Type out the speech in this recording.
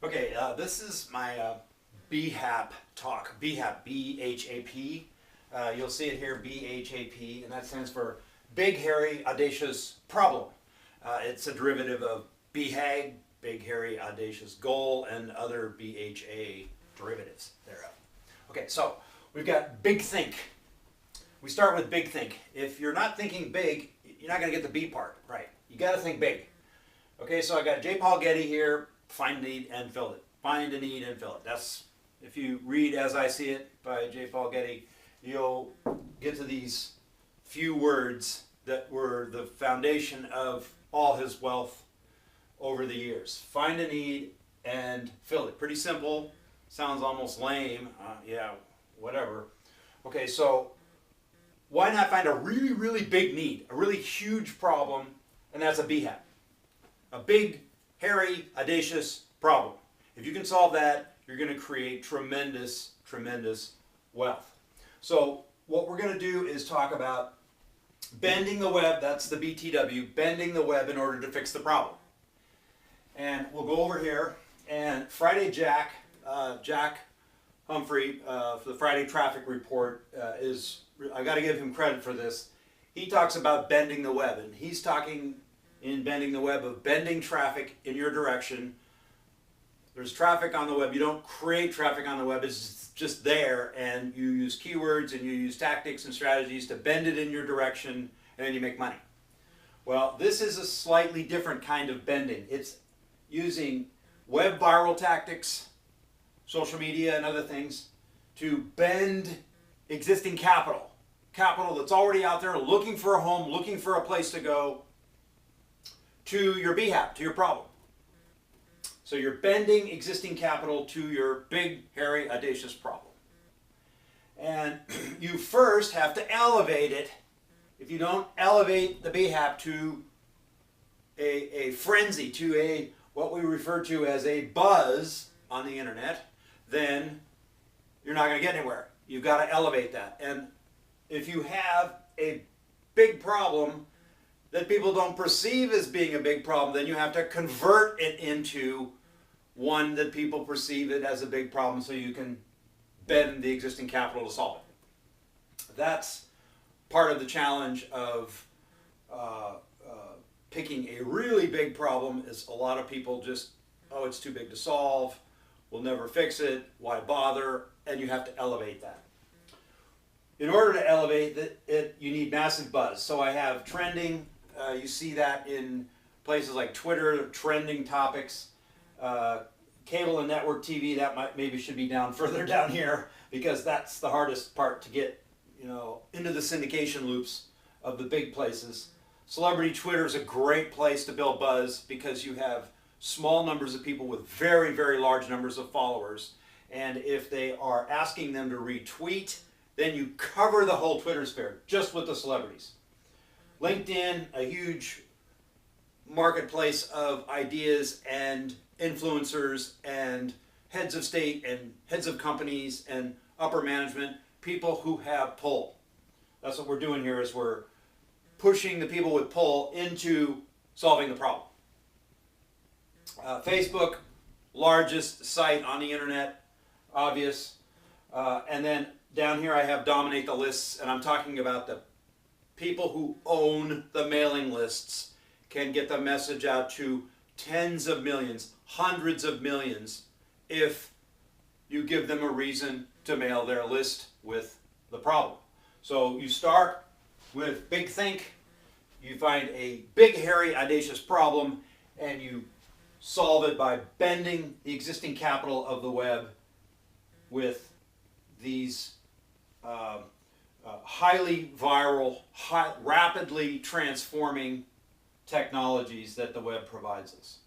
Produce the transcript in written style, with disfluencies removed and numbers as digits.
Okay, this is my BHAP talk. BHAP, B-H-A-P. You'll see it here, B-H-A-P, and that stands for Big, Hairy, Audacious Problem. It's a derivative of BHAG, Big, Hairy, Audacious Goal, and other BHA derivatives thereof. Okay, so we've got big think. We start with big think. If you're not thinking big, you're not going to get the B part right. You got to think big. Okay, so I got J. Paul Getty here. Find a need and fill it. Find a need and fill it. That's, if you read As I See It by J. Paul Getty, you'll get to these few words that were the foundation of all his wealth over the years. Find a need and fill it. Pretty simple. Sounds almost lame. Yeah, whatever. Okay, so why not find a really, really big need, a really huge problem, and that's a BHAP. A big, hairy, audacious problem. If you can solve that, you're going to create tremendous, tremendous wealth. So what we're going to do is talk about bending the web, that's the BTW, bending the web in order to fix the problem. And we'll go over here, and Friday Jack Humphrey, for the Friday Traffic Report, I got to give him credit for this. He talks about bending the web, and he's talking in bending the web of bending traffic in your direction. There's traffic on the web. You don't create traffic on the web. It's just there, and you use keywords and you use tactics and strategies to bend it in your direction, and then you make money. Well, this is a slightly different kind of bending. It's using web viral tactics, social media and other things to bend existing capital that's already out there looking for a home, looking for a place to go, to your BHAP, to your problem. So you're bending existing capital to your big, hairy, audacious problem. And you first have to elevate it. If you don't elevate the BHAP to a frenzy, to what we refer to as a buzz on the internet, then you're not going to get anywhere. You've got to elevate that. And if you have a big problem that people don't perceive as being a big problem, then you have to convert it into one that people perceive it as a big problem so you can bend the existing capital to solve it. That's part of the challenge of picking a really big problem. Is a lot of people just, oh, it's too big to solve, we'll never fix it, why bother, and you have to elevate that. In order to elevate it, you need massive buzz. So I have trending. You see that in places like Twitter, trending topics. Cable and network TV, that maybe should be down further down here, because that's the hardest part to get, into the syndication loops of the big places. Celebrity Twitter is a great place to build buzz because you have small numbers of people with very, very large numbers of followers. And if they are asking them to retweet, then you cover the whole Twitter sphere just with the celebrities. LinkedIn, a huge marketplace of ideas and influencers and heads of state and heads of companies and upper management, people who have pull. That's what we're doing here, is we're pushing the people with pull into solving the problem. Facebook, largest site on the internet, obvious. And then down here I have dominate the lists, and I'm talking about the people who own the mailing lists can get the message out to tens of millions, hundreds of millions, if you give them a reason to mail their list with the problem. So you start with big think, you find a big, hairy, audacious problem, and you solve it by bending the existing capital of the web with these highly viral, rapidly transforming technologies that the web provides us.